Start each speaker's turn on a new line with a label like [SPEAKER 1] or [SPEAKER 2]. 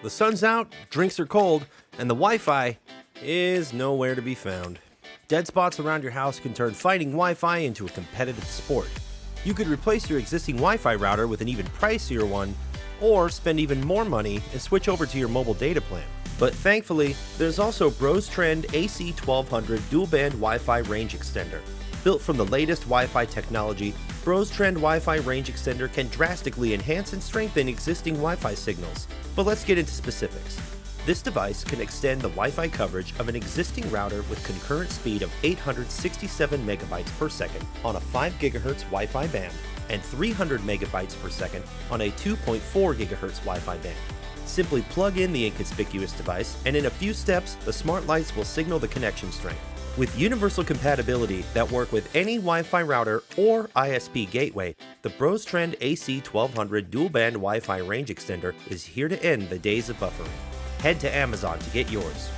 [SPEAKER 1] The sun's out, drinks are cold, and the Wi-Fi is nowhere to be found. Dead spots around your house can turn fighting Wi-Fi into a competitive sport. You could replace your existing Wi-Fi router with an even pricier one, or spend even more money and switch over to your mobile data plan. But thankfully, there's also BrosTrend AC1200 dual-band Wi-Fi range extender. Built from the latest Wi-Fi technology, BrosTrend Wi-Fi range extender can drastically enhance and strengthen existing Wi-Fi signals. But let's get into specifics. This device can extend the Wi-Fi coverage of an existing router with concurrent speed of 867 megabytes per second on a 5 GHz Wi-Fi band and 300 megabytes per second on a 2.4 GHz Wi-Fi band. Simply plug in the inconspicuous device, and in a few steps, the smart lights will signal the connection strength. With universal compatibility that work with any Wi-Fi router or ISP gateway, the BrosTrend AC1200 dual-band Wi-Fi range extender is here to end the days of buffering. Head to Amazon to get yours.